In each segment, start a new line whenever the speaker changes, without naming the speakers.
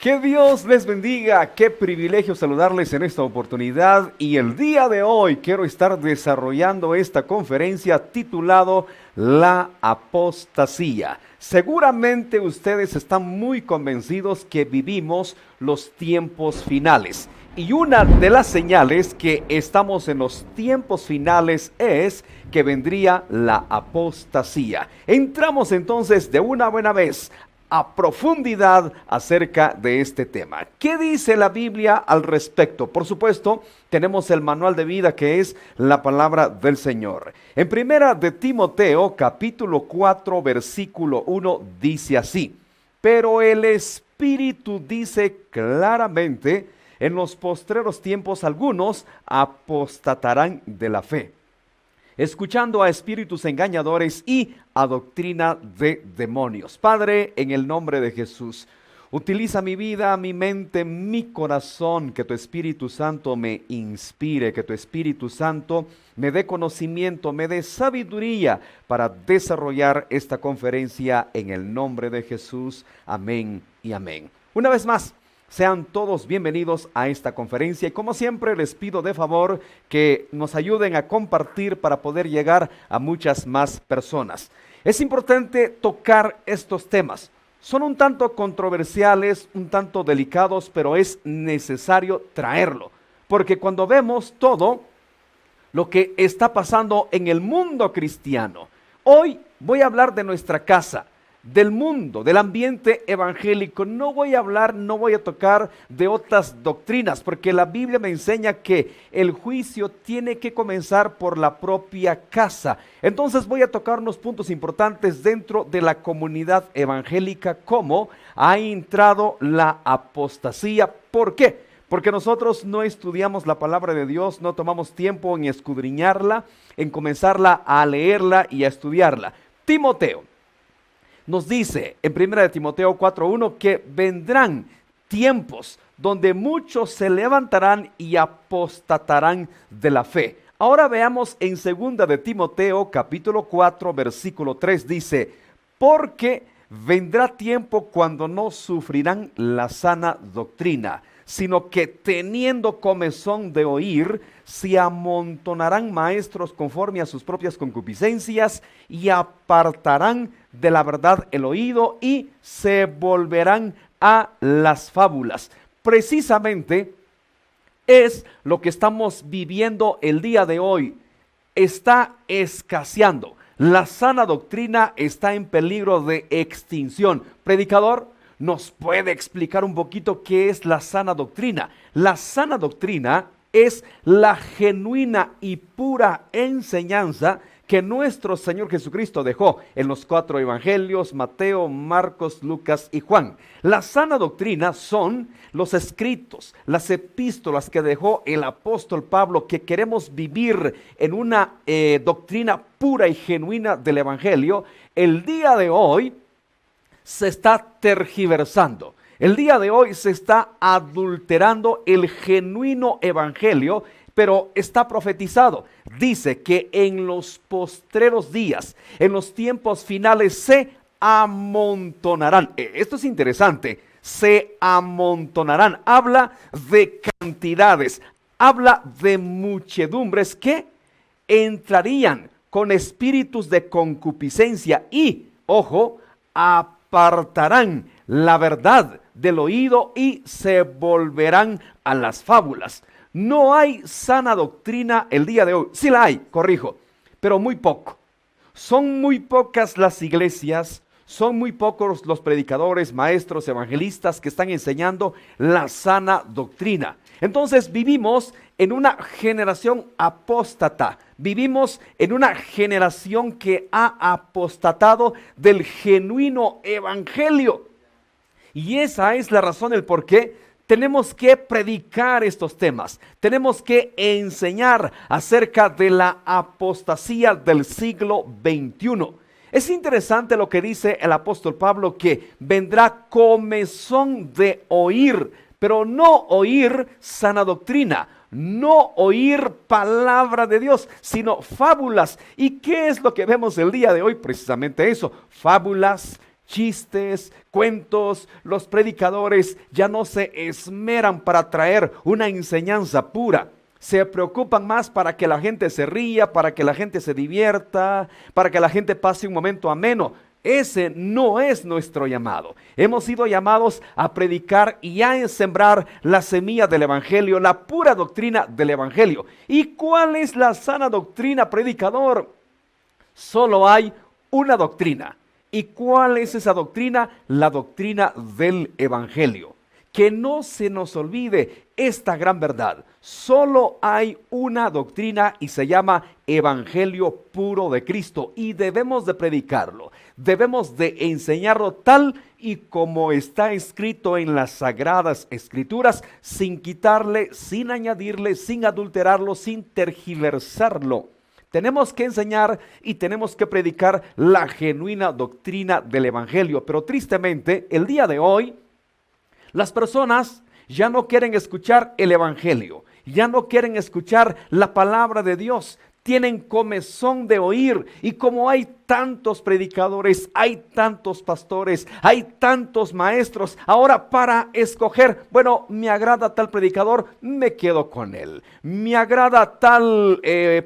Que Dios les bendiga, qué privilegio saludarles en esta oportunidad y el día de hoy quiero estar desarrollando esta conferencia titulado La Apostasía. Seguramente ustedes están muy convencidos que vivimos los tiempos finales y una de las señales que estamos en los tiempos finales es que vendría la apostasía. Entramos entonces de una buena vez a profundidad acerca de este tema. ¿Qué dice la Biblia al respecto? Por supuesto, tenemos el manual de vida que es la palabra del Señor. En primera de Timoteo, capítulo 4, versículo 1, dice así: pero el Espíritu dice claramente, en los postreros tiempos algunos apostatarán de la fe, escuchando a espíritus engañadores y a doctrina de demonios. Padre, en el nombre de Jesús, utiliza mi vida, mi mente, mi corazón, que tu Espíritu Santo me inspire, que tu Espíritu Santo me dé conocimiento, me dé sabiduría para desarrollar esta conferencia en el nombre de Jesús. Amén y amén. Una vez más, sean todos bienvenidos a esta conferencia y como siempre les pido de favor que nos ayuden a compartir para poder llegar a muchas más personas. Es importante tocar estos temas. Son un tanto controversiales, un tanto delicados, pero es necesario traerlo. Porque cuando vemos todo lo que está pasando en el mundo cristiano, hoy voy a hablar de nuestra casa, del mundo, del ambiente evangélico. No voy a tocar de otras doctrinas, porque la Biblia me enseña que el juicio tiene que comenzar por la propia casa. Entonces voy a tocar unos puntos importantes dentro de la comunidad evangélica, cómo ha entrado la apostasía. ¿Por qué? Porque nosotros no estudiamos la palabra de Dios, no tomamos tiempo en escudriñarla, en comenzarla a leerla y a estudiarla. Timoteo nos dice en 1 Timoteo 4:1 que vendrán tiempos donde muchos se levantarán y apostatarán de la fe. Ahora veamos en 2 Timoteo capítulo 4 versículo 3, dice: porque vendrá tiempo cuando no sufrirán la sana doctrina, sino que teniendo comezón de oír, se amontonarán maestros conforme a sus propias concupiscencias y apartarán de la verdad el oído y se volverán a las fábulas. Precisamente es lo que estamos viviendo el día de hoy. Está escaseando. La sana doctrina está en peligro de extinción. Predicador, ¿nos puede explicar un poquito qué es la sana doctrina? La sana doctrina es la genuina y pura enseñanza que nuestro Señor Jesucristo dejó en los 4 evangelios: Mateo, Marcos, Lucas y Juan. La sana doctrina son los escritos, las epístolas que dejó el apóstol Pablo, que queremos vivir en una doctrina pura y genuina del evangelio. El día de hoy se está tergiversando. El día de hoy se está adulterando el genuino evangelio, pero está profetizado. Dice que en los postreros días, en los tiempos finales, se amontonarán. Esto es interesante. Se amontonarán. Habla de cantidades. Habla de muchedumbres que entrarían con espíritus de concupiscencia y, ojo, apartarán la verdad del oído y se volverán a las fábulas. No hay sana doctrina el día de hoy. Sí la hay, corrijo, pero muy poco. Son muy pocas las iglesias, son muy pocos los predicadores, maestros, evangelistas que están enseñando la sana doctrina. Entonces vivimos en una generación apóstata, vivimos en una generación que ha apostatado del genuino evangelio. Y esa es la razón, el por qué tenemos que predicar estos temas, tenemos que enseñar acerca de la apostasía del siglo XXI. Es interesante lo que dice el apóstol Pablo, que vendrá comezón de oír, pero no oír sana doctrina, no oír palabra de Dios, sino fábulas. ¿Y qué es lo que vemos el día de hoy? Precisamente eso, fábulas, chistes, cuentos. Los predicadores ya no se esmeran para traer una enseñanza pura. Se preocupan más para que la gente se ría, para que la gente se divierta, para que la gente pase un momento ameno. Ese no es nuestro llamado. Hemos sido llamados a predicar y a sembrar la semilla del evangelio, la pura doctrina del evangelio. ¿Y cuál es la sana doctrina, predicador? Solo hay una doctrina. ¿Y cuál es esa doctrina? La doctrina del evangelio. Que no se nos olvide esta gran verdad. Solo hay una doctrina y se llama evangelio puro de Cristo, y debemos de predicarlo, debemos de enseñarlo tal y como está escrito en las sagradas escrituras, sin quitarle, sin añadirle, sin adulterarlo, sin tergiversarlo. Tenemos que enseñar y tenemos que predicar la genuina doctrina del evangelio, pero tristemente el día de hoy las personas ya no quieren escuchar el evangelio, ya no quieren escuchar la palabra de Dios. Tienen comezón de oír, y como hay tantos predicadores, hay tantos pastores, hay tantos maestros, ahora para escoger, bueno, me agrada tal predicador, me quedo con él. Me agrada tal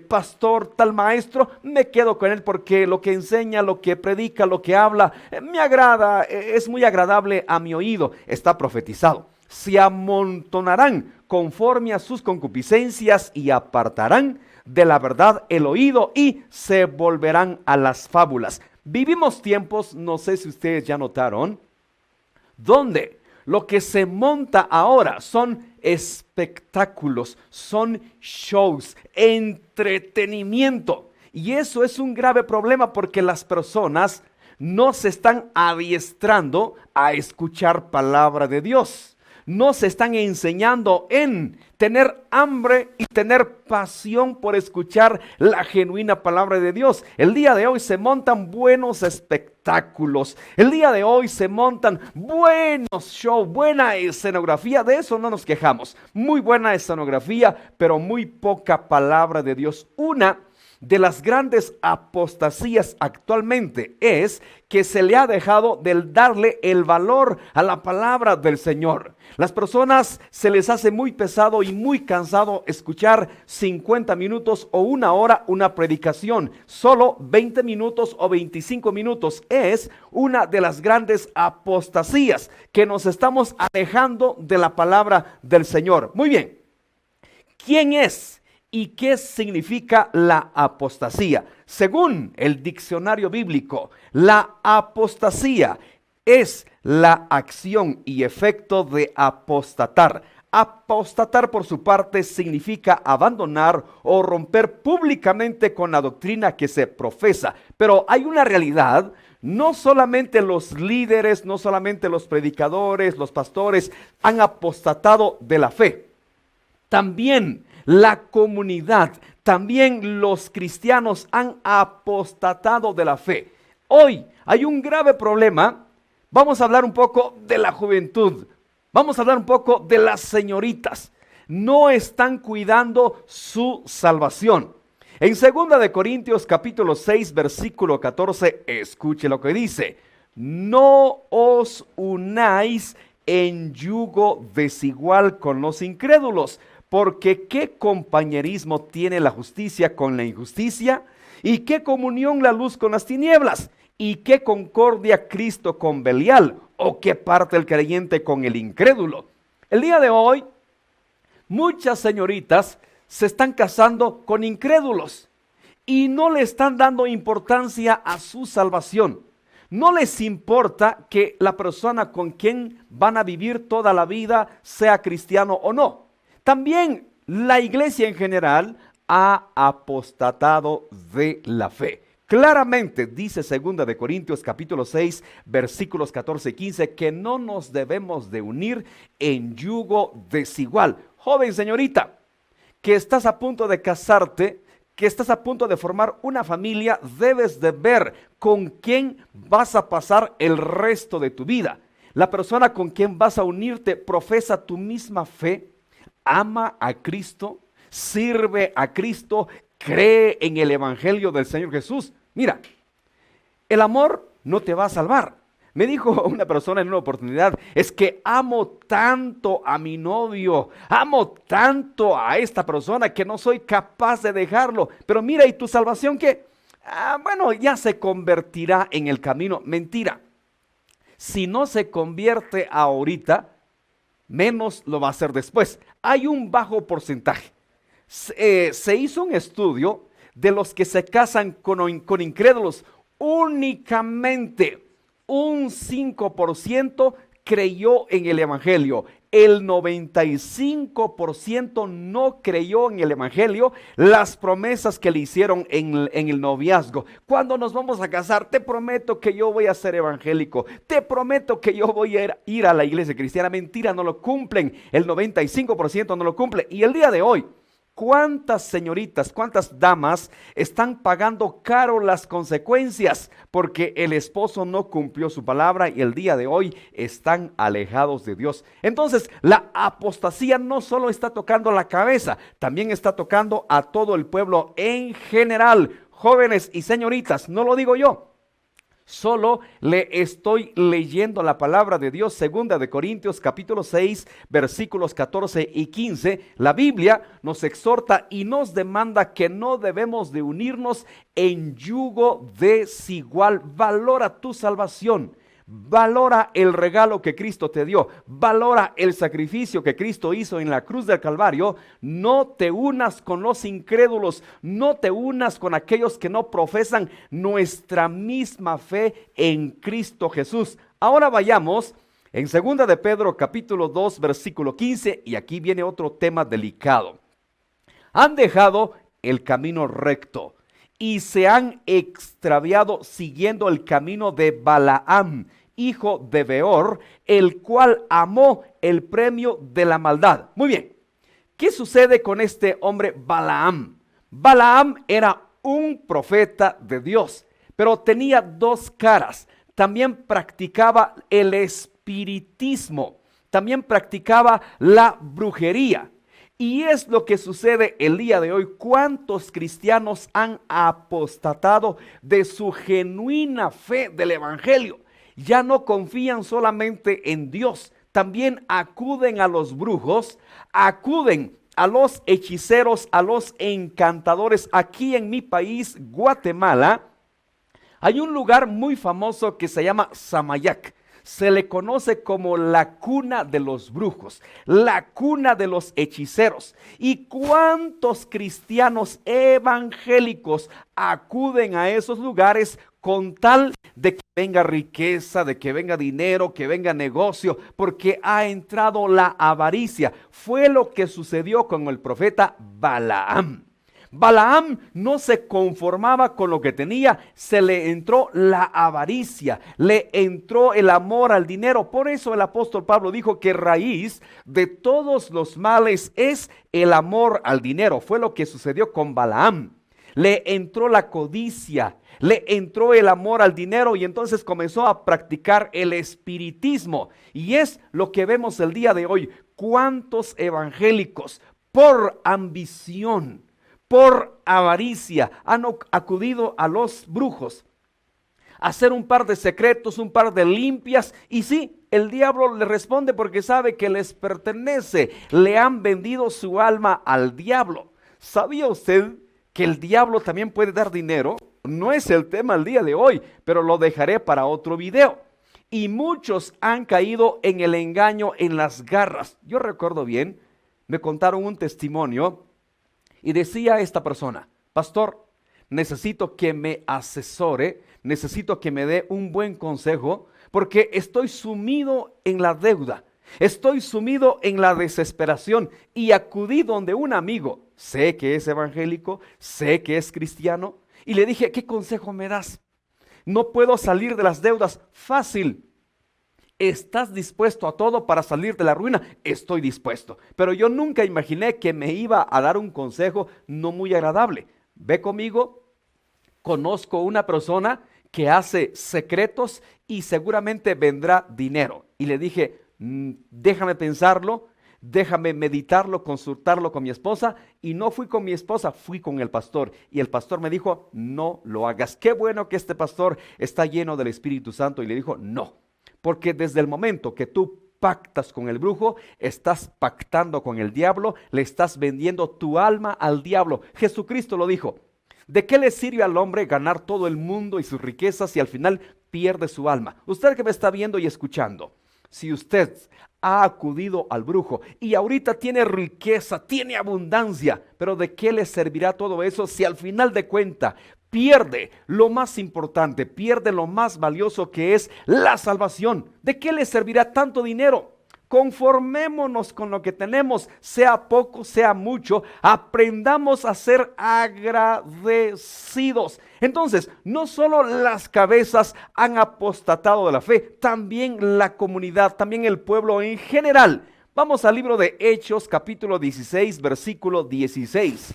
pastor, tal maestro, me quedo con él porque lo que enseña, lo que predica, lo que habla, me agrada, es muy agradable a mi oído. Está profetizado. Se amontonarán conforme a sus concupiscencias y apartarán de la verdad el oído y se volverán a las fábulas. Vivimos tiempos, no sé si ustedes ya notaron, donde lo que se monta ahora son espectáculos, son shows, entretenimiento. Y eso es un grave problema porque las personas no se están adiestrando a escuchar palabra de Dios. No se están enseñando en tener hambre y tener pasión por escuchar la genuina palabra de Dios. El día de hoy se montan buenos espectáculos. El día de hoy se montan buenos shows, buena escenografía. De eso no nos quejamos. Muy buena escenografía, pero muy poca palabra de Dios. Una de las grandes apostasías actualmente es que se le ha dejado de darle el valor a la palabra del Señor. Las personas se les hace muy pesado y muy cansado escuchar 50 minutos o una hora una predicación. Solo 20 minutos o 25 minutos es una de las grandes apostasías, que nos estamos alejando de la palabra del Señor. Muy bien, ¿quién es y qué significa la apostasía? Según el diccionario bíblico, la apostasía es la acción y efecto de apostatar. Apostatar, por su parte, significa abandonar o romper públicamente con la doctrina que se profesa. Pero hay una realidad: no solamente los líderes, no solamente los predicadores, los pastores han apostatado de la fe. También la comunidad, también los cristianos han apostatado de la fe. Hoy hay un grave problema. Vamos a hablar un poco de la juventud. Vamos a hablar un poco de las señoritas. No están cuidando su salvación. En 2 de Corintios capítulo 6 versículo 14, escuche lo que dice: no os unáis en yugo desigual con los incrédulos, porque ¿qué compañerismo tiene la justicia con la injusticia? ¿Y qué comunión la luz con las tinieblas? ¿Y qué concordia Cristo con Belial? ¿O qué parte el creyente con el incrédulo? El día de hoy, muchas señoritas se están casando con incrédulos y no le están dando importancia a su salvación. No les importa que la persona con quien van a vivir toda la vida sea cristiano o no. También la iglesia en general ha apostatado de la fe. Claramente dice 2 de Corintios capítulo 6 versículos 14 y 15 que no nos debemos de unir en yugo desigual. Joven señorita, que estás a punto de casarte, que estás a punto de formar una familia, debes de ver con quién vas a pasar el resto de tu vida. La persona con quien vas a unirte profesa tu misma fe, ama a Cristo, sirve a Cristo, cree en el evangelio del Señor Jesús. Mira, el amor no te va a salvar. Me dijo una persona en una oportunidad, es que amo tanto a mi novio, amo tanto a esta persona que no soy capaz de dejarlo. Pero mira, ¿y tu salvación qué? Bueno, ya se convertirá en el camino. Mentira. Si no se convierte ahorita, menos lo va a hacer después. Hay un bajo porcentaje. Se hizo un estudio de los que se casan con incrédulos. Únicamente un 5% creyó en el evangelio. El 95% no creyó en el evangelio, las promesas que le hicieron en el noviazgo. Cuando nos vamos a casar, te prometo que yo voy a ser evangélico, te prometo que yo voy a ir a la iglesia cristiana. Mentira, no lo cumplen. El 95% no lo cumple. Y el día de hoy, ¿cuántas señoritas, cuántas damas están pagando caro las consecuencias? Porque el esposo no cumplió su palabra y el día de hoy están alejados de Dios. Entonces, la apostasía no solo está tocando la cabeza, también está tocando a todo el pueblo en general. Jóvenes y señoritas, no lo digo yo. Solo le estoy leyendo la palabra de Dios, 2 de Corintios capítulo 6, versículos 14 y 15. La Biblia nos exhorta y nos demanda que no debemos de unirnos en yugo desigual. Valora tu salvación. Valora el regalo que Cristo te dio. Valora el sacrificio que Cristo hizo en la cruz del Calvario. No te unas con los incrédulos. No te unas con aquellos que no profesan nuestra misma fe en Cristo Jesús. Ahora vayamos en 2 de Pedro capítulo 2 versículo 15. Y aquí viene otro tema delicado. Han dejado el camino recto y se han extraviado siguiendo el camino de Balaam, hijo de Beor, el cual amó el premio de la maldad. Muy bien, ¿qué sucede con este hombre Balaam? Balaam era un profeta de Dios, pero tenía dos caras. También practicaba el espiritismo, también practicaba la brujería. Y es lo que sucede el día de hoy. ¿Cuántos cristianos han apostatado de su genuina fe del evangelio? Ya no confían solamente en Dios, también acuden a los brujos, acuden a los hechiceros, a los encantadores. Aquí en mi país, Guatemala, hay un lugar muy famoso que se llama Samayac. Se le conoce como la cuna de los brujos, la cuna de los hechiceros. ¿Y cuántos cristianos evangélicos acuden a esos lugares con tal de que venga riqueza, de que venga dinero, que venga negocio? Porque ha entrado la avaricia. Fue lo que sucedió con el profeta Balaam. Balaam no se conformaba con lo que tenía, se le entró la avaricia, le entró el amor al dinero. Por eso el apóstol Pablo dijo que raíz de todos los males es el amor al dinero. Fue lo que sucedió con Balaam. Le entró la codicia, le entró el amor al dinero y entonces comenzó a practicar el espiritismo. Y es lo que vemos el día de hoy. ¿Cuántos evangélicos por ambición, por avaricia, han acudido a los brujos a hacer un par de secretos, un par de limpias? Y sí, el diablo le responde porque sabe que les pertenece. Le han vendido su alma al diablo. ¿Sabía usted que el diablo también puede dar dinero? No es el tema el día de hoy, pero lo dejaré para otro video. Y muchos han caído en el engaño, en las garras. Yo recuerdo bien, me contaron un testimonio. Y decía esta persona: pastor, necesito que me asesore, necesito que me dé un buen consejo, porque estoy sumido en la deuda, estoy sumido en la desesperación y acudí donde un amigo, sé que es evangélico, sé que es cristiano, y le dije: ¿qué consejo me das? No puedo salir de las deudas. Fácil. ¿Estás dispuesto a todo para salir de la ruina? Estoy dispuesto. Pero yo nunca imaginé que me iba a dar un consejo no muy agradable. Ve conmigo, conozco una persona que hace secretos y seguramente vendrá dinero. Y le dije: déjame pensarlo, déjame meditarlo, consultarlo con mi esposa. Y no fui con mi esposa, fui con el pastor. Y el pastor me dijo: no lo hagas. Qué bueno que este pastor está lleno del Espíritu Santo. Y le dijo: no. porque desde el momento que tú pactas con el brujo, estás pactando con el diablo, le estás vendiendo tu alma al diablo. Jesucristo lo dijo: ¿de qué le sirve al hombre ganar todo el mundo y sus riquezas si al final pierde su alma? Usted que me está viendo y escuchando, si usted ha acudido al brujo y ahorita tiene riqueza, tiene abundancia, pero ¿de qué le servirá todo eso si al final de cuentas pierde lo más importante, pierde lo más valioso, que es la salvación? ¿De qué le servirá tanto dinero? Conformémonos con lo que tenemos, sea poco, sea mucho, aprendamos a ser agradecidos. Entonces, no solo las cabezas han apostatado de la fe, también la comunidad, también el pueblo en general. Vamos al libro de Hechos, capítulo 16, versículo 16.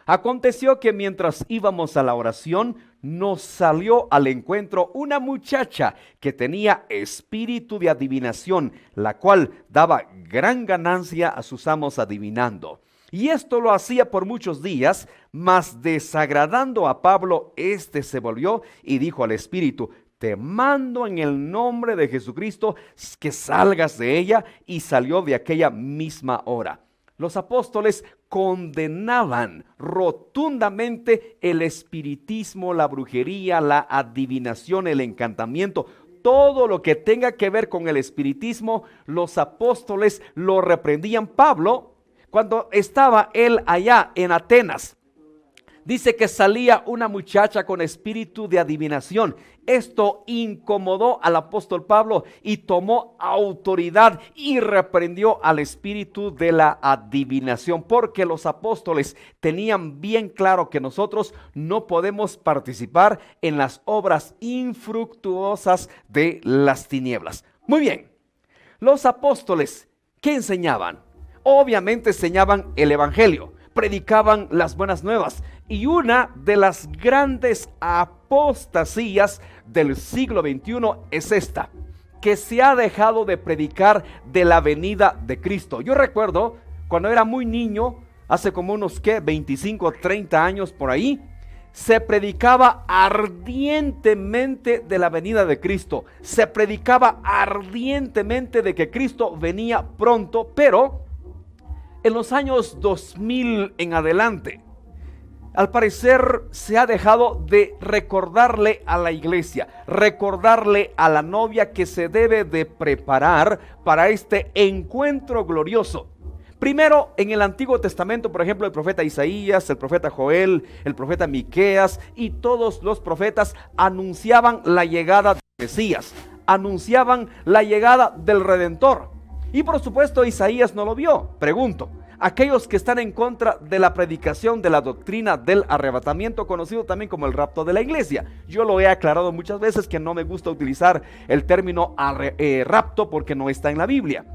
Aconteció que mientras íbamos a la oración, nos salió al encuentro una muchacha que tenía espíritu de adivinación, la cual daba gran ganancia a sus amos adivinando. Y esto lo hacía por muchos días, mas desagradando a Pablo, éste se volvió y dijo al espíritu: te mando en el nombre de Jesucristo que salgas de ella, y salió de aquella misma hora. Los apóstoles condenaban rotundamente el espiritismo, la brujería, la adivinación, el encantamiento. Todo lo que tenga que ver con el espiritismo, los apóstoles lo reprendían. Pablo, cuando estaba él allá en Atenas, dice que salía una muchacha con espíritu de adivinación. Esto incomodó al apóstol Pablo y tomó autoridad y reprendió al espíritu de la adivinación, porque los apóstoles tenían bien claro que nosotros no podemos participar en las obras infructuosas de las tinieblas. Muy bien, los apóstoles, ¿qué enseñaban? Obviamente enseñaban el evangelio, predicaban las buenas nuevas. Y una de las grandes apostasías del siglo XXI es esta, que se ha dejado de predicar de la venida de Cristo. Yo recuerdo cuando era muy niño, hace como unos 25, 30 años por ahí, se predicaba ardientemente de la venida de Cristo. Se predicaba ardientemente de que Cristo venía pronto, pero en los años 2000 en adelante, al parecer se ha dejado de recordarle a la iglesia, recordarle a la novia que se debe de preparar para este encuentro glorioso. Primero, en el Antiguo Testamento, por ejemplo, el profeta Isaías, el profeta Joel, el profeta Miqueas y todos los profetas anunciaban la llegada del Mesías, anunciaban la llegada del Redentor. Y por supuesto Isaías no lo vio. Pregunto, aquellos que están en contra de la predicación de la doctrina del arrebatamiento, conocido también como el rapto de la iglesia. Yo lo he aclarado muchas veces que no me gusta utilizar el término rapto porque no está en la Biblia,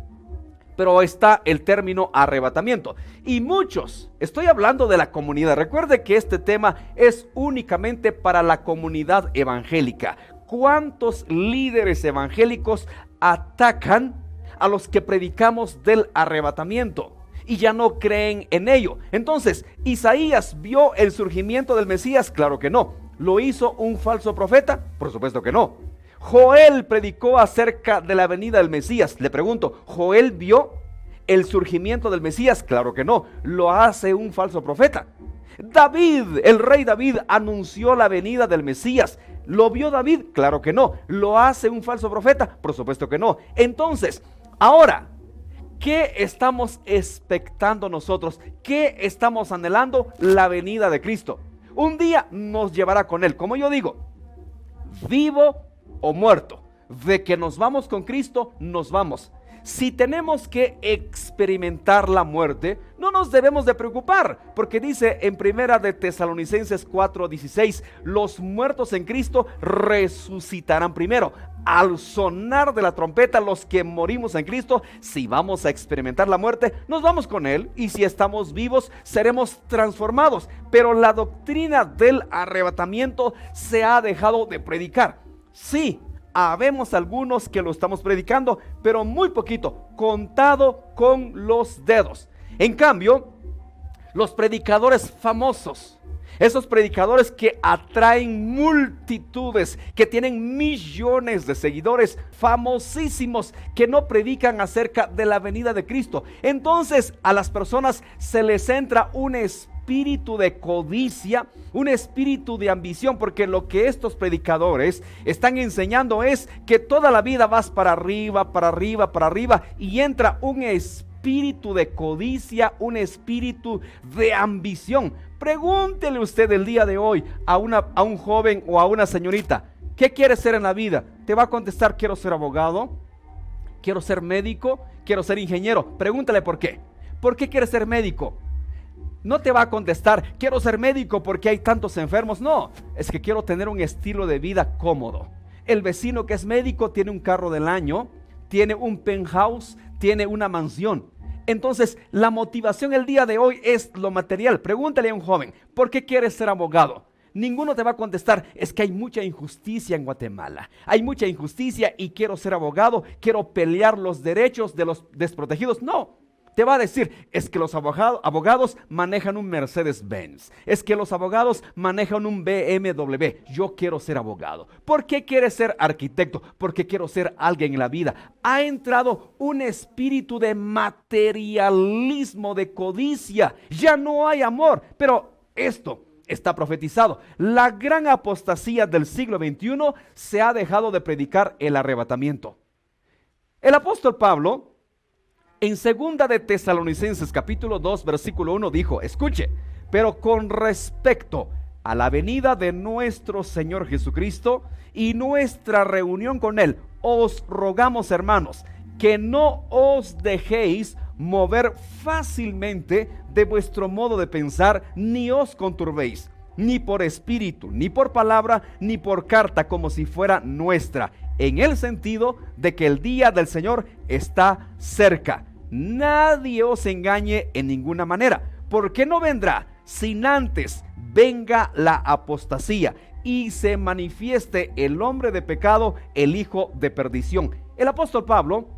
pero está el término arrebatamiento. Y muchos, estoy hablando de la comunidad. Recuerde que este tema es únicamente para la comunidad evangélica. ¿Cuántos líderes evangélicos atacan a los que predicamos del arrebatamiento y ya no creen en ello? Entonces, ¿Isaías vio el surgimiento del Mesías? Claro que no. ¿Lo hizo un falso profeta? Por supuesto que no. Joel predicó acerca de la venida del Mesías. Le pregunto, ¿Joel vio el surgimiento del Mesías? Claro que no. ¿Lo hace un falso profeta? David, el rey David, anunció la venida del Mesías. ¿Lo vio David? Claro que no. ¿Lo hace un falso profeta? Por supuesto que no. Entonces, ahora, ¿qué estamos expectando nosotros? ¿Qué estamos anhelando? La venida de Cristo. Un día nos llevará con Él. Como yo digo, vivo o muerto. De que nos vamos con Cristo, nos vamos. Si tenemos que experimentar la muerte, no nos debemos de preocupar, porque dice en primera de Tesalonicenses 4:16, los muertos en Cristo resucitarán primero. Al sonar de la trompeta, los que morimos en Cristo, si vamos a experimentar la muerte, nos vamos con Él, y si estamos vivos, seremos transformados. Pero la doctrina del arrebatamiento se ha dejado de predicar. Sí, habemos algunos que lo estamos predicando, pero muy poquito, contado con los dedos. En cambio, los predicadores famosos, esos predicadores que atraen multitudes, que tienen millones de seguidores, famosísimos, que no predican acerca de la venida de Cristo. Entonces a las personas se les entra un espíritu de codicia, un espíritu de ambición, porque lo que estos predicadores están enseñando es que toda la vida vas para arriba, para arriba, para arriba, y entra un espíritu de codicia, un espíritu de ambición. Pregúntele usted el día de hoy a un joven o a una señorita, ¿qué quiere ser en la vida? Te va a contestar: quiero ser abogado, quiero ser médico, quiero ser ingeniero. Pregúntale por qué. ¿Por qué quiere ser médico? No te va a contestar: quiero ser médico porque hay tantos enfermos. No, es que quiero tener un estilo de vida cómodo. El vecino que es médico tiene un carro del año, tiene un penthouse, tiene una mansión. Entonces la motivación el día de hoy es lo material. Pregúntale a un joven: ¿por qué quieres ser abogado? Ninguno te va a contestar: es que hay mucha injusticia en Guatemala, hay mucha injusticia y quiero ser abogado, quiero pelear los derechos de los desprotegidos. No, te va a decir: es que los abogados manejan un Mercedes-Benz, es que los abogados manejan un BMW, yo quiero ser abogado. ¿Por qué quieres ser arquitecto? Porque quiero ser alguien en la vida. Ha entrado un espíritu de materialismo, de codicia, ya no hay amor. Pero esto está profetizado. La gran apostasía del siglo XXI se ha dejado de predicar el arrebatamiento. El apóstol Pablo, en segunda de Tesalonicenses capítulo 2 versículo 1 dijo: escuche, pero con respecto a la venida de nuestro Señor Jesucristo y nuestra reunión con Él, os rogamos, hermanos, que no os dejéis mover fácilmente de vuestro modo de pensar, ni os conturbéis, ni por espíritu, ni por palabra, ni por carta, como si fuera nuestra, en el sentido de que el día del Señor está cerca. Nadie os engañe en ninguna manera, porque no vendrá sin antes venga la apostasía y se manifieste el hombre de pecado, el hijo de perdición. El apóstol Pablo,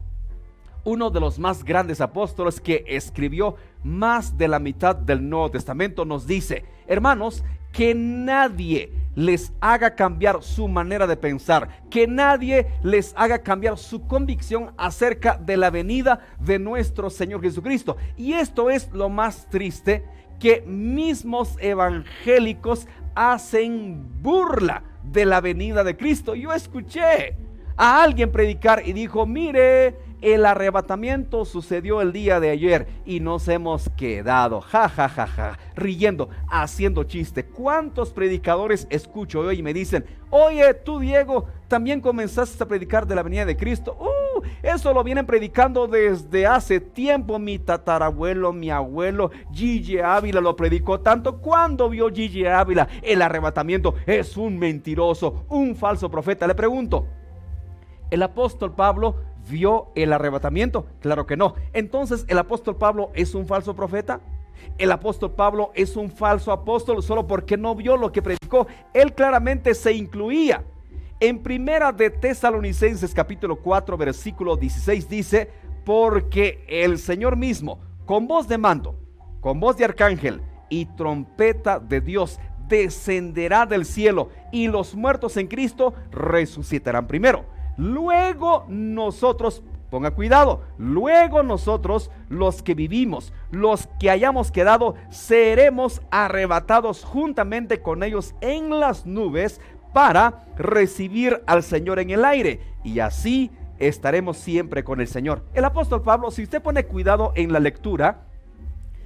uno de los más grandes apóstoles que escribió más de la mitad del Nuevo Testamento, nos dice: hermanos, que nadie les haga cambiar su manera de pensar, que nadie les haga cambiar su convicción acerca de la venida de nuestro Señor Jesucristo. Y esto es lo más triste, que mismos evangélicos hacen burla de la venida de Cristo. Yo escuché a alguien predicar y dijo: mire, el arrebatamiento sucedió el día de ayer y nos hemos quedado, riendo, haciendo chiste. ¿Cuántos predicadores escucho hoy y me dicen: oye, tú, Diego, también comenzaste a predicar de la venida de Cristo? Eso lo vienen predicando desde hace tiempo. Mi tatarabuelo, mi abuelo, Gigi Ávila lo predicó tanto. ¿Cuándo vio Gigi Ávila el arrebatamiento? Es un mentiroso, un falso profeta. Le pregunto, ¿el apóstol Pablo vio el arrebatamiento? Claro que no. Entonces, ¿el apóstol Pablo es un falso profeta? ¿El apóstol Pablo es un falso apóstol solo porque no vio lo que predicó? Él claramente se incluía. En primera de Tesalonicenses capítulo 4 versículo 16 dice: porque el Señor mismo, con voz de mando, con voz de arcángel y trompeta de Dios, descenderá del cielo, y los muertos en Cristo resucitarán primero. Luego nosotros, ponga cuidado, luego nosotros, los que vivimos, los que hayamos quedado, seremos arrebatados juntamente con ellos en las nubes para recibir al Señor en el aire, y así estaremos siempre con el Señor. El apóstol Pablo, si usted pone cuidado en la lectura,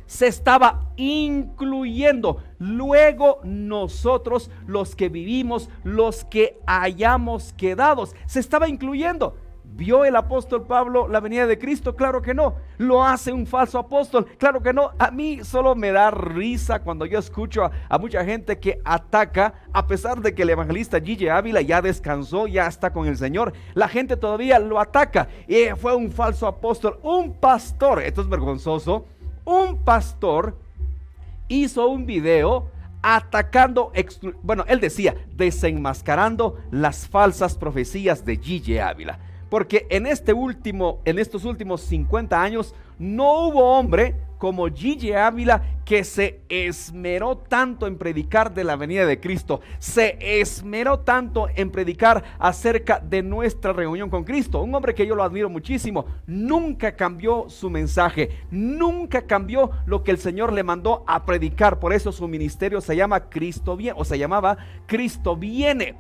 se estaba incluyendo. Luego nosotros, los que vivimos, los que hayamos quedado, se estaba incluyendo. ¿Vio el apóstol Pablo la venida de Cristo? Claro que no. ¿Lo hace un falso apóstol? Claro que no. A mí solo me da risa cuando yo escucho a mucha gente que ataca, a pesar de que el evangelista Gigi Ávila ya descansó, ya está con el Señor. La gente todavía lo ataca. Fue un falso apóstol, un pastor. Esto es vergonzoso. Un pastor hizo un video atacando, él decía, desenmascarando las falsas profecías de Gigi Ávila. porque en estos últimos 50 años no hubo hombre como Gigi Ávila que se esmeró tanto en predicar de la venida de Cristo, se esmeró tanto en predicar acerca de nuestra reunión con Cristo. Un hombre que yo lo admiro muchísimo, nunca cambió su mensaje, nunca cambió lo que el Señor le mandó a predicar. Por eso su ministerio se llama Cristo Viene, o se llamaba Cristo Viene.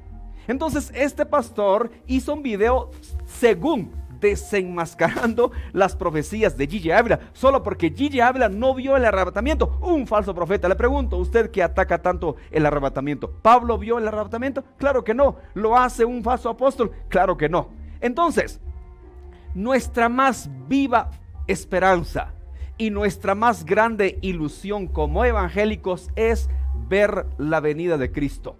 Entonces este pastor hizo un video según desenmascarando las profecías de Gigi Ávila, solo porque Gigi Ávila no vio el arrebatamiento. Un falso profeta. Le pregunto, usted que ataca tanto el arrebatamiento, ¿Pablo vio el arrebatamiento? Claro que no. ¿Lo hace un falso apóstol? Claro que no. Entonces, nuestra más viva esperanza y nuestra más grande ilusión como evangélicos es ver la venida de Cristo.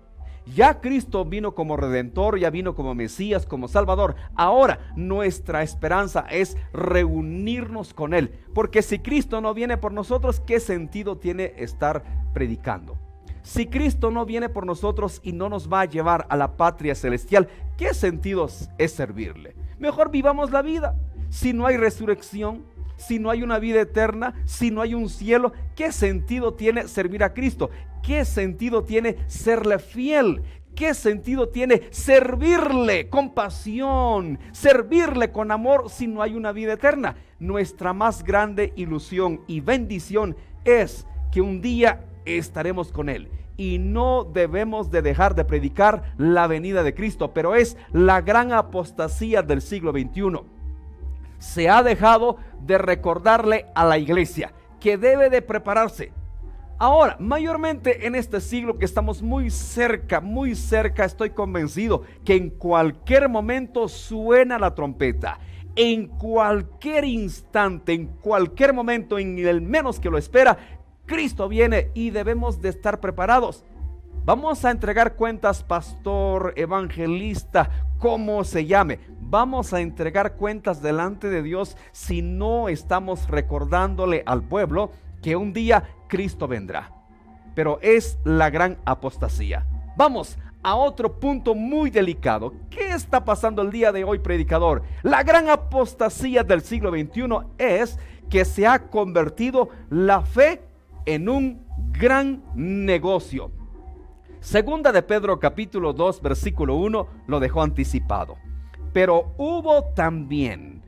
Ya Cristo vino como Redentor, ya vino como Mesías, como Salvador. Ahora nuestra esperanza es reunirnos con Él. Porque si Cristo no viene por nosotros, ¿qué sentido tiene estar predicando? Si Cristo no viene por nosotros y no nos va a llevar a la patria celestial, ¿qué sentido es servirle? Mejor vivamos la vida. Si no hay resurrección, si no hay una vida eterna, si no hay un cielo, ¿qué sentido tiene servir a Cristo? ¿Qué sentido tiene serle fiel? ¿Qué sentido tiene servirle con pasión, servirle con amor si no hay una vida eterna? Nuestra más grande ilusión y bendición es que un día estaremos con Él. Y no debemos de dejar de predicar la venida de Cristo, pero es la gran apostasía del siglo XXI. Se ha dejado de recordarle a la iglesia que debe de prepararse. Ahora, mayormente en este siglo que estamos muy cerca, estoy convencido que en cualquier momento suena la trompeta. En cualquier instante, en cualquier momento, en el menos que lo espera, Cristo viene y debemos de estar preparados. Vamos a entregar cuentas, pastor, evangelista, como se llame. Vamos a entregar cuentas delante de Dios si no estamos recordándole al pueblo que un día Cristo vendrá. Pero es la gran apostasía. Vamos a otro punto muy delicado. ¿Qué está pasando el día de hoy, predicador? La gran apostasía del siglo XXI es que se ha convertido la fe en un gran negocio. Segunda de Pedro capítulo 2 versículo 1 lo dejó anticipado. Pero hubo también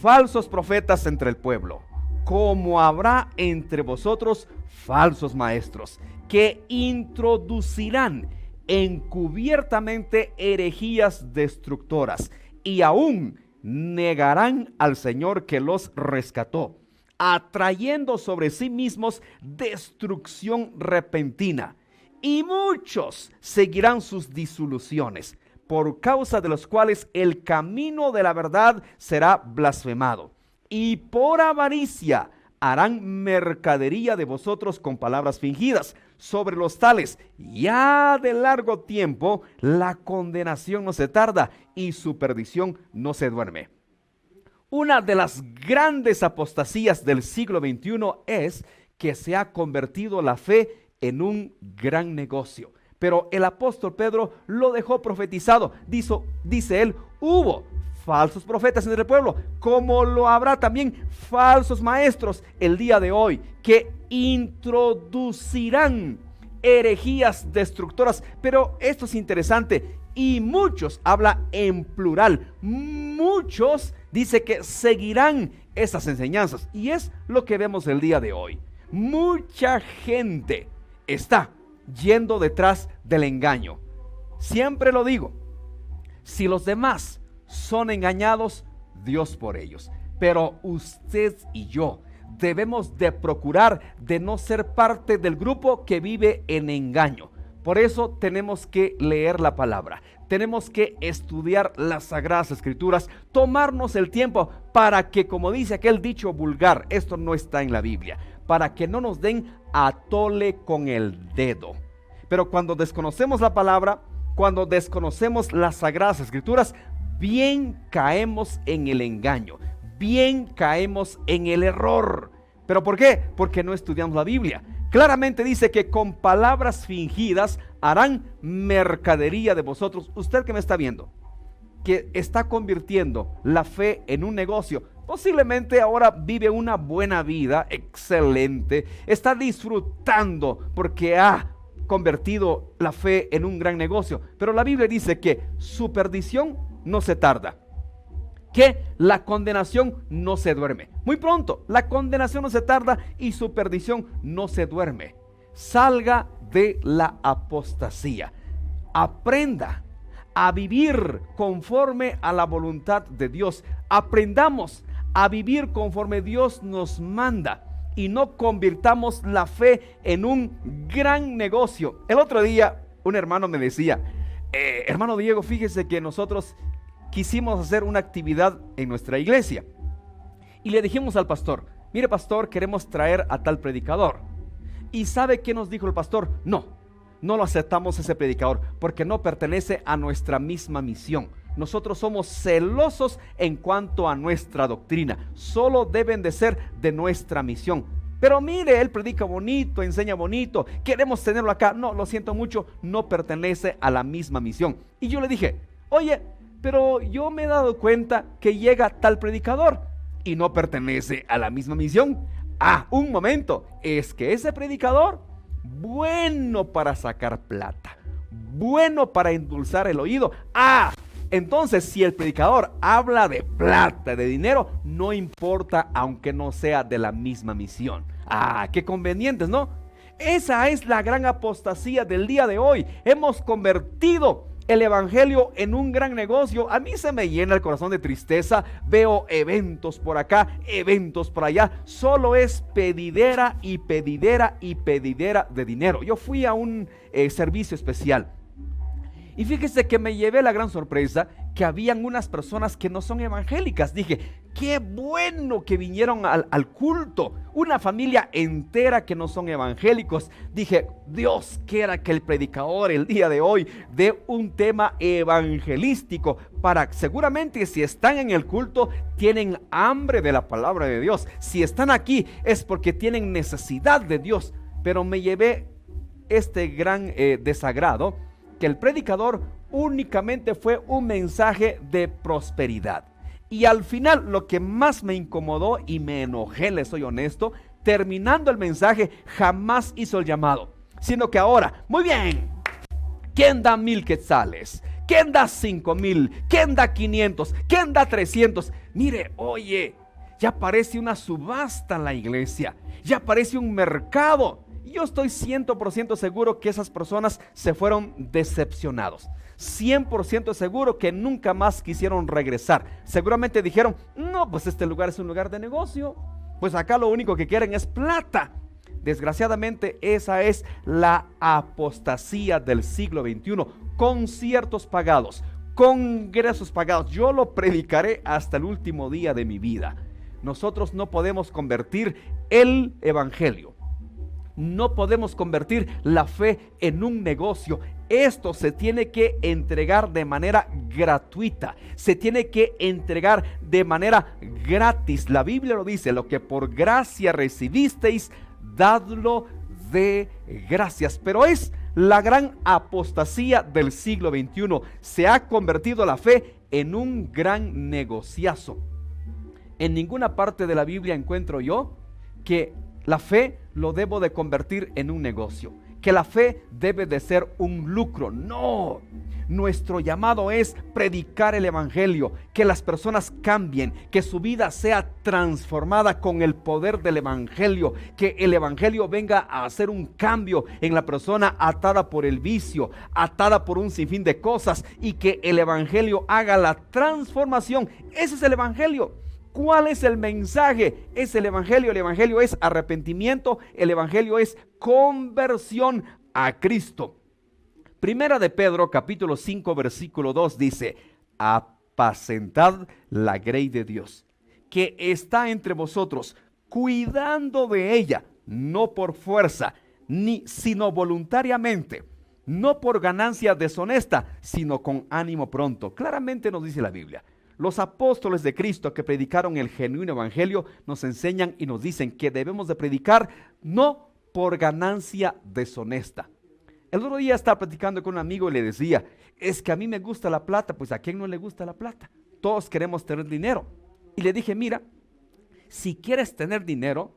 falsos profetas entre el pueblo, como habrá entre vosotros falsos maestros, que introducirán encubiertamente herejías destructoras, y aún negarán al Señor que los rescató, atrayendo sobre sí mismos destrucción repentina. Y muchos seguirán sus disoluciones, por causa de los cuales el camino de la verdad será blasfemado. Y por avaricia harán mercadería de vosotros con palabras fingidas. Sobre los tales, ya de largo tiempo, la condenación no se tarda y su perdición no se duerme. Una de las grandes apostasías del siglo XXI es que se ha convertido la fe en un gran negocio. Pero el apóstol Pedro lo dejó profetizado. Dice él, hubo falsos profetas entre el pueblo, como lo habrá también falsos maestros el día de hoy, que introducirán herejías destructoras. Pero esto es interesante. Y muchos, habla en plural, muchos dice que seguirán esas enseñanzas. Y es lo que vemos el día de hoy. Mucha gente está yendo detrás del engaño. Siempre lo digo, si los demás son engañados, Dios por ellos. Pero usted y yo debemos de procurar de no ser parte del grupo que vive en engaño. Por eso tenemos que leer la palabra, tenemos que estudiar las Sagradas Escrituras, tomarnos el tiempo para que, como dice aquel dicho vulgar, esto no está en la Biblia, para que no nos den a tole con el dedo. Pero cuando desconocemos la palabra, cuando desconocemos las Sagradas Escrituras, bien caemos en el engaño, bien caemos en el error. ¿Pero por qué? Porque no estudiamos la Biblia. Claramente dice que con palabras fingidas harán mercadería de vosotros. Usted que me está viendo, que está convirtiendo la fe en un negocio. Posiblemente ahora vive una buena vida, excelente, está disfrutando porque ha convertido la fe en un gran negocio. Pero la Biblia dice que su perdición no se tarda, que la condenación no se duerme. Muy pronto, la condenación no se tarda y su perdición no se duerme. Salga de la apostasía. Aprenda a vivir conforme a la voluntad de Dios. Aprendamos a vivir conforme Dios nos manda y no convirtamos la fe en un gran negocio. El otro día un hermano me decía, hermano Diego, fíjese que nosotros quisimos hacer una actividad en nuestra iglesia y le dijimos al pastor, mire pastor, queremos traer a tal predicador. ¿Y sabe qué nos dijo el pastor? No lo aceptamos ese predicador porque no pertenece a nuestra misma misión. Nosotros somos celosos en cuanto a nuestra doctrina. Solo deben de ser de nuestra misión. Pero mire, él predica bonito, enseña bonito, queremos tenerlo acá. No, lo siento mucho, no pertenece a la misma misión. Y yo le dije, oye, pero yo me he dado cuenta que llega tal predicador y no pertenece a la misma misión. Un momento, es que ese predicador, bueno para sacar plata, bueno para endulzar el oído. Entonces si el predicador habla de plata, de dinero, no importa aunque no sea de la misma misión. Qué convenientes, ¿no? Esa es la gran apostasía del día de hoy. Hemos convertido el evangelio en un gran negocio. A mí se me llena el corazón de tristeza. Veo eventos por acá, eventos por allá. Solo es pedidera y pedidera y pedidera de dinero. Yo fui a un servicio especial y fíjese que me llevé la gran sorpresa que habían unas personas que no son evangélicas. Dije, qué bueno que vinieron al culto. Una familia entera que no son evangélicos. Dije, Dios quiera que el predicador el día de hoy dé un tema evangelístico para, seguramente si están en el culto, tienen hambre de la palabra de Dios. Si están aquí es porque tienen necesidad de Dios. Pero me llevé este gran desagrado, que el predicador únicamente fue un mensaje de prosperidad. Y al final lo que más me incomodó y me enojé, les soy honesto, terminando el mensaje jamás hizo el llamado, sino que ahora, muy bien, ¿quién da 1,000 quetzales? ¿Quién da 5,000? ¿Quién da 500? ¿Quién da 300? Mire, oye, ya parece una subasta en la iglesia, ya parece un mercado. Yo estoy 100% seguro que esas personas se fueron decepcionados. 100% seguro que nunca más quisieron regresar. Seguramente dijeron, no, pues este lugar es un lugar de negocio. Pues acá lo único que quieren es plata. Desgraciadamente esa es la apostasía del siglo XXI. Conciertos pagados, congresos pagados. Yo lo predicaré hasta el último día de mi vida. Nosotros no podemos convertir el evangelio, no podemos convertir la fe en un negocio. Esto se tiene que entregar de manera gratuita, se tiene que entregar de manera gratis. La Biblia lo dice, lo que por gracia recibisteis, dadlo de gracias. Pero es la gran apostasía del siglo XXI. Se ha convertido la fe en un gran negociazo. En ninguna parte de la Biblia encuentro yo que la fe lo debo de convertir en un negocio, que la fe debe de ser un lucro. No, nuestro llamado es predicar el evangelio, que las personas cambien, que su vida sea transformada con el poder del evangelio, que el evangelio venga a hacer un cambio en la persona atada por el vicio, atada por un sinfín de cosas, y que el evangelio haga la transformación. Ese es el evangelio. ¿Cuál es el mensaje? Es el evangelio. El evangelio es arrepentimiento. El evangelio es conversión a Cristo. Primera de Pedro, capítulo 5, versículo 2 dice: apacentad la grey de Dios, que está entre vosotros, cuidando de ella, no por fuerza, sino voluntariamente, no por ganancia deshonesta, sino con ánimo pronto. Claramente nos dice la Biblia. Los apóstoles de Cristo que predicaron el genuino evangelio nos enseñan y nos dicen que debemos de predicar no por ganancia deshonesta. El otro día estaba platicando con un amigo y le decía, es que a mí me gusta la plata. Pues ¿a quién no le gusta la plata? Todos queremos tener dinero. Y le dije, mira, si quieres tener dinero,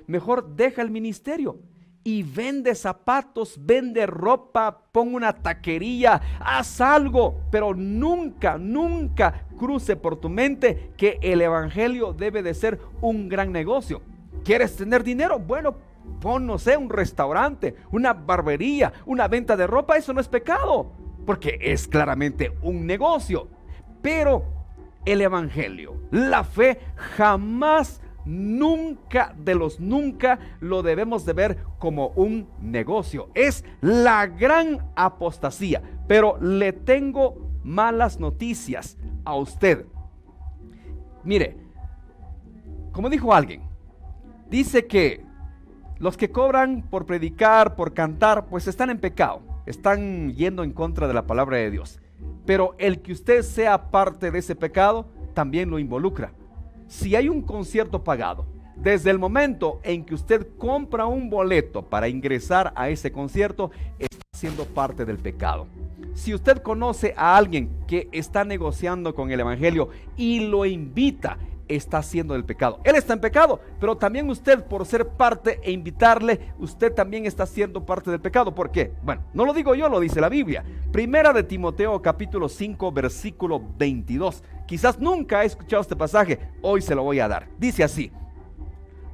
mejor deja el ministerio y vende zapatos, vende ropa, pon una taquería, haz algo, pero nunca, nunca cruce por tu mente que el evangelio debe de ser un gran negocio. ¿Quieres tener dinero? Bueno, pon, no sé, un restaurante, una barbería, una venta de ropa. Eso no es pecado, porque es claramente un negocio. Pero el evangelio, la fe, jamás, nunca de los nunca lo debemos de ver como un negocio. Es la gran apostasía. Pero le tengo malas noticias a usted. Mire, como dijo alguien, dice que los que cobran por predicar, por cantar, pues están en pecado, están yendo en contra de la palabra de Dios. Pero el que usted sea parte de ese pecado también lo involucra. Si hay un concierto pagado, desde el momento en que usted compra un boleto para ingresar a ese concierto, está siendo parte del pecado. Si usted conoce a alguien que está negociando con el evangelio y lo invita, está haciendo del pecado. Él está en pecado, pero también usted, por ser parte e invitarle, usted también está siendo parte del pecado. ¿Por qué? Bueno, no lo digo yo, lo dice la Biblia. Primera de Timoteo capítulo 5 versículo 22. Quizás nunca ha escuchado este pasaje, hoy se lo voy a dar. Dice así: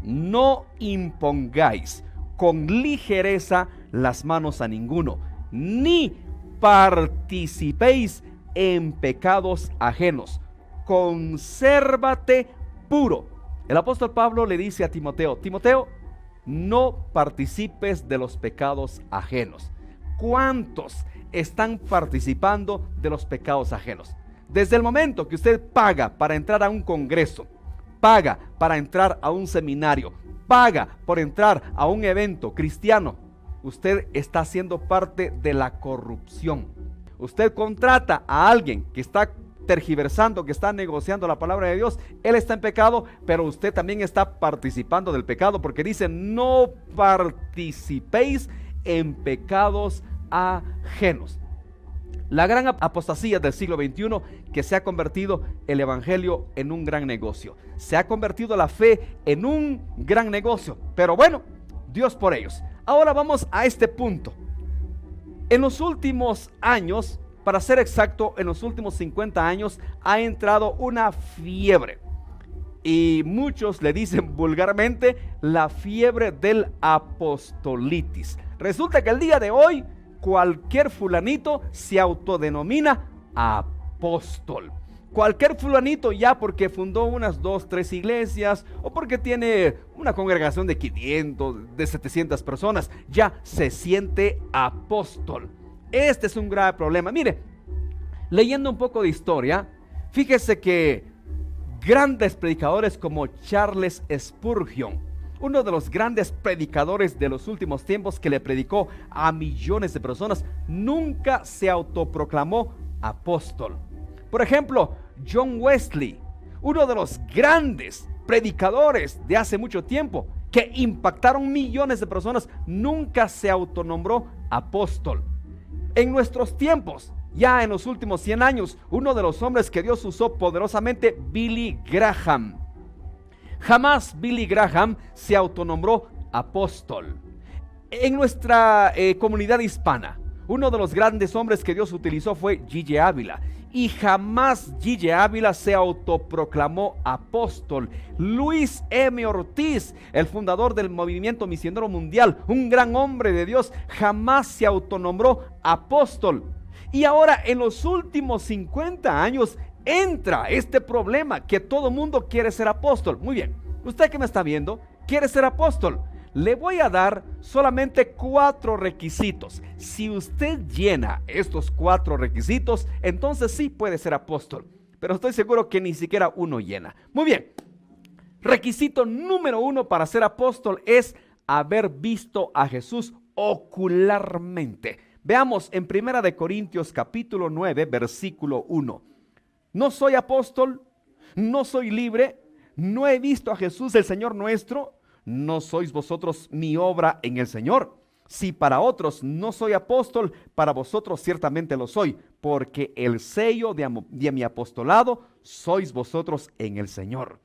no impongáis con ligereza las manos a ninguno, ni participéis en pecados ajenos. Consérvate puro. El apóstol Pablo le dice a Timoteo: Timoteo, no participes de los pecados ajenos. ¿Cuántos están participando de los pecados ajenos? Desde el momento que usted paga para entrar a un congreso, paga para entrar a un seminario, paga por entrar a un evento cristiano, usted está siendo parte de la corrupción. Usted contrata a alguien que está tergiversando, que está negociando la palabra de Dios. Él está en pecado, pero usted también está participando del pecado, porque dice: no participéis en pecados ajenos. La gran apostasía del siglo XXI, que se ha convertido el evangelio en un gran negocio. Se ha convertido la fe en un gran negocio. Pero bueno, Dios por ellos. Ahora vamos a este punto. En los últimos años, para ser exacto, en los últimos 50 años, ha entrado una fiebre. Y muchos le dicen vulgarmente la fiebre del apostolitis. Resulta que el día de hoy, cualquier fulanito se autodenomina apóstol. Cualquier fulanito, ya porque fundó unas 2, 3 iglesias, o porque tiene una congregación de 500, de 700 personas, ya se siente apóstol. Este es un grave problema. Mire, leyendo un poco de historia, fíjese que grandes predicadores como Charles Spurgeon, uno de los grandes predicadores de los últimos tiempos, que le predicó a millones de personas, nunca se autoproclamó apóstol. Por ejemplo, John Wesley, uno de los grandes predicadores de hace mucho tiempo, que impactaron millones de personas, nunca se autonombró apóstol. En nuestros tiempos, ya en los últimos 100 años, uno de los hombres que Dios usó poderosamente, Billy Graham. Jamás Billy Graham se autonombró apóstol. En nuestra comunidad hispana, uno de los grandes hombres que Dios utilizó fue Gigi Ávila, y jamás Gigi Ávila se autoproclamó apóstol. Luis M. Ortiz, el fundador del movimiento misionero mundial, un gran hombre de Dios, jamás se autonombró apóstol. Y ahora, en los últimos 50 años, entra este problema que todo mundo quiere ser apóstol. Muy bien, usted que me está viendo, quiere ser apóstol. Le voy a dar solamente 4 requisitos. Si usted llena estos 4 requisitos, entonces sí puede ser apóstol. Pero estoy seguro que ni siquiera uno llena. Muy bien, requisito número 1 para ser apóstol es haber visto a Jesús ocularmente. Veamos en 1 de Corintios capítulo 9, versículo 1. No soy apóstol, no soy libre, no he visto a Jesús el Señor nuestro. ¿No sois vosotros mi obra en el Señor? Si para otros no soy apóstol, para vosotros ciertamente lo soy, porque el sello de mi apostolado sois vosotros en el Señor.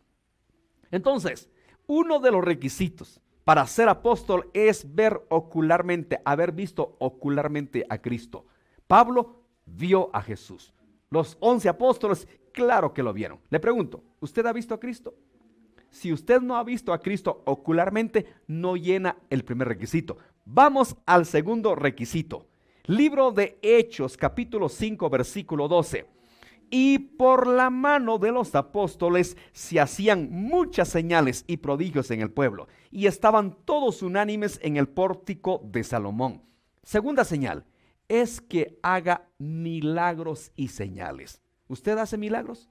Entonces, uno de los requisitos para ser apóstol es ver ocularmente, haber visto ocularmente a Cristo. Pablo vio a Jesús. Los 11 apóstoles, claro que lo vieron. Le pregunto, ¿usted ha visto a Cristo? Si usted no ha visto a Cristo ocularmente, no llena el primer requisito. Vamos al segundo requisito. Libro de Hechos, capítulo 5, versículo 12. Y por la mano de los apóstoles se hacían muchas señales y prodigios en el pueblo, y estaban todos unánimes en el pórtico de Salomón. Segunda señal es que haga milagros y señales. ¿Usted hace milagros?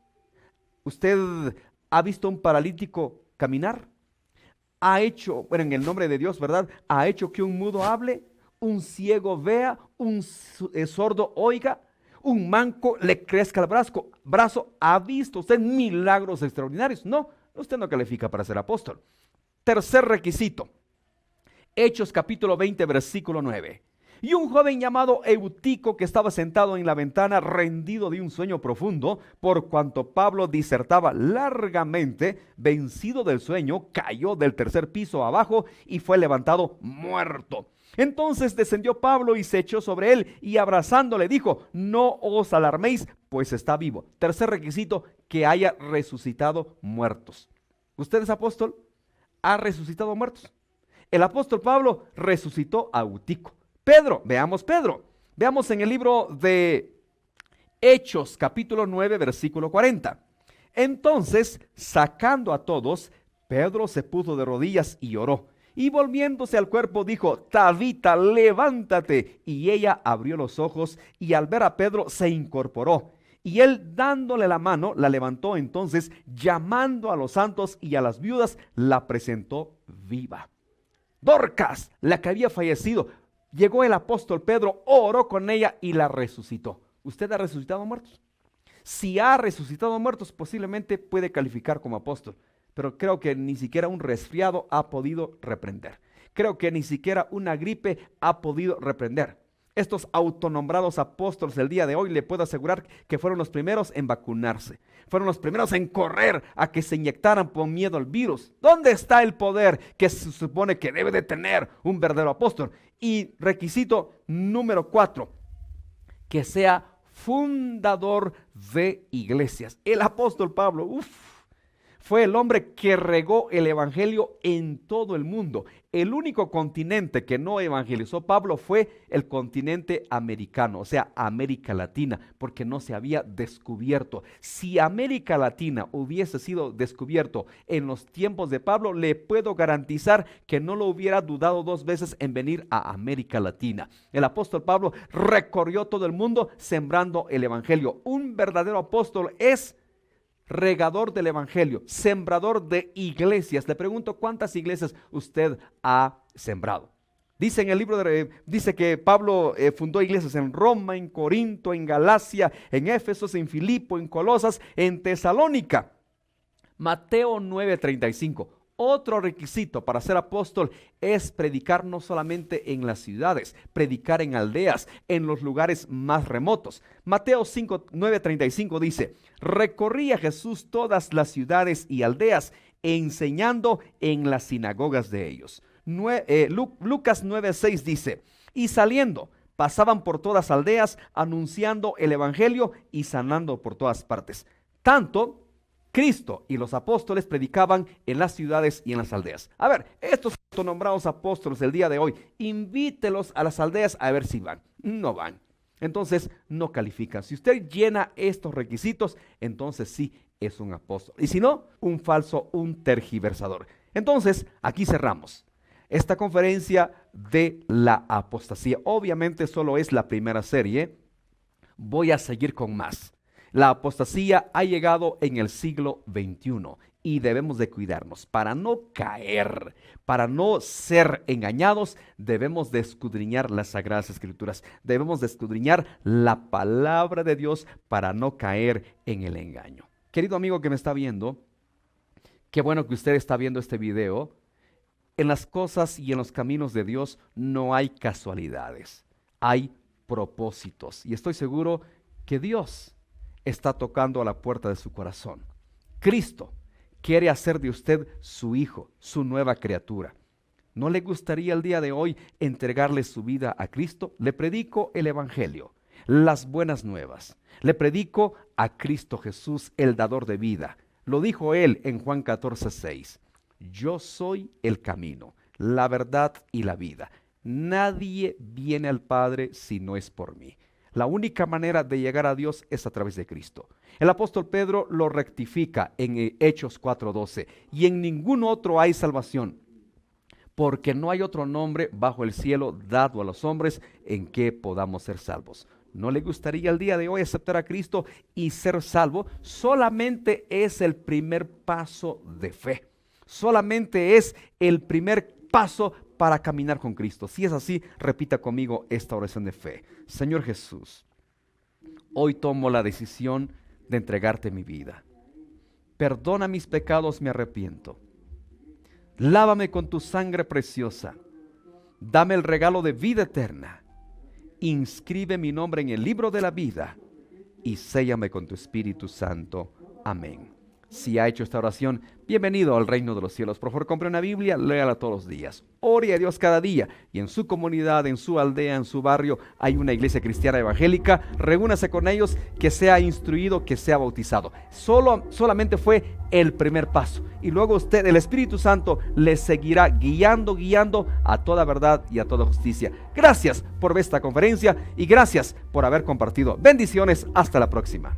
¿Usted ha visto un paralítico caminar? ¿Ha hecho, bueno, en el nombre de Dios, ¿verdad? ¿Ha hecho que un mudo hable, un ciego vea, un sordo oiga, un manco le crezca el brazo? ¿Ha visto usted milagros extraordinarios? No, usted no califica para ser apóstol. Tercer requisito, Hechos capítulo 20, versículo 9. Y un joven llamado Eutico, que estaba sentado en la ventana, rendido de un sueño profundo, por cuanto Pablo disertaba largamente, vencido del sueño, cayó del tercer piso abajo y fue levantado muerto. Entonces descendió Pablo y se echó sobre él, y abrazándole dijo: no os alarméis, pues está vivo. Tercer requisito, que haya resucitado muertos. ¿Usted es apóstol? ¿Ha resucitado muertos? El apóstol Pablo resucitó a Eutico. Pedro, veamos en el libro de Hechos, capítulo 9, versículo 40. Entonces, sacando a todos, Pedro se puso de rodillas y oró. Y volviéndose al cuerpo dijo: Tabita, levántate. Y ella abrió los ojos, y al ver a Pedro se incorporó. Y él, dándole la mano, la levantó. Entonces, llamando a los santos y a las viudas, la presentó viva. Dorcas, la que había fallecido, llegó el apóstol Pedro, oró con ella y la resucitó. ¿Usted ha resucitado muertos? Si ha resucitado muertos, posiblemente puede calificar como apóstol, pero creo que ni siquiera un resfriado ha podido reprender. Creo que ni siquiera una gripe ha podido reprender. Estos autonombrados apóstoles del día de hoy, le puedo asegurar que fueron los primeros en vacunarse. Fueron los primeros en correr a que se inyectaran por miedo al virus. ¿Dónde está el poder que se supone que debe de tener un verdadero apóstol? Y requisito número 4, que sea fundador de iglesias. El apóstol Pablo, fue el hombre que regó el evangelio en todo el mundo. El único continente que no evangelizó Pablo fue el continente americano, o sea, América Latina, porque no se había descubierto. Si América Latina hubiese sido descubierto en los tiempos de Pablo, le puedo garantizar que no lo hubiera dudado dos veces en venir a América Latina. El apóstol Pablo recorrió todo el mundo sembrando el evangelio. Un verdadero apóstol es regador del evangelio, sembrador de iglesias. Le pregunto, ¿cuántas iglesias usted ha sembrado? Dice en el libro dice que Pablo fundó iglesias en Roma, en Corinto, en Galacia, en Éfeso, en Filipo, en Colosas, en Tesalónica. Mateo 9:35. Otro requisito para ser apóstol es predicar no solamente en las ciudades, predicar en aldeas, en los lugares más remotos. Mateo 9:35 dice: recorría Jesús todas las ciudades y aldeas, enseñando en las sinagogas de ellos. Lucas 9:6 dice: y saliendo, pasaban por todas aldeas, anunciando el evangelio y sanando por todas partes. Tanto Cristo y los apóstoles predicaban en las ciudades y en las aldeas. A ver, estos nombrados apóstoles del día de hoy, invítelos a las aldeas a ver si van. No van. Entonces no califican. Si usted llena estos requisitos, entonces sí es un apóstol. Y si no, un falso, un tergiversador. Entonces, aquí cerramos esta conferencia de la apostasía. Obviamente solo es la primera serie. Voy a seguir con más. La apostasía ha llegado en el siglo XXI y debemos de cuidarnos para no caer, para no ser engañados. Debemos de escudriñar las Sagradas Escrituras, debemos de escudriñar la palabra de Dios para no caer en el engaño. Querido amigo que me está viendo, qué bueno que usted está viendo este video. En las cosas y en los caminos de Dios no hay casualidades, hay propósitos. Y estoy seguro que Dios está tocando a la puerta de su corazón. Cristo quiere hacer de usted su hijo, su nueva criatura. ¿No le gustaría el día de hoy entregarle su vida a Cristo? Le predico el Evangelio, las buenas nuevas. Le predico a Cristo Jesús, el dador de vida. Lo dijo Él en Juan 14:6. Yo soy el camino, la verdad y la vida. Nadie viene al Padre si no es por mí. La única manera de llegar a Dios es a través de Cristo. El apóstol Pedro lo rectifica en Hechos 4:12. Y en ningún otro hay salvación, porque no hay otro nombre bajo el cielo dado a los hombres en que podamos ser salvos. ¿No le gustaría el día de hoy aceptar a Cristo y ser salvo? Solamente es el primer paso de fe. Solamente es el primer paso para caminar con Cristo. Si es así, repita conmigo esta oración de fe. Señor Jesús, hoy tomo la decisión de entregarte mi vida. Perdona mis pecados, me arrepiento. Lávame con tu sangre preciosa. Dame el regalo de vida eterna. Inscribe mi nombre en el libro de la vida y séllame con tu Espíritu Santo. Amén. Si ha hecho esta oración, bienvenido al reino de los cielos. Por favor, compre una Biblia, léala todos los días. Ore a Dios cada día. Y en su comunidad, en su aldea, en su barrio, hay una iglesia cristiana evangélica. Reúnase con ellos, que sea instruido, que sea bautizado. Solamente fue el primer paso. Y luego usted, el Espíritu Santo, le seguirá guiando a toda verdad y a toda justicia. Gracias por ver esta conferencia y gracias por haber compartido. Bendiciones. Hasta la próxima.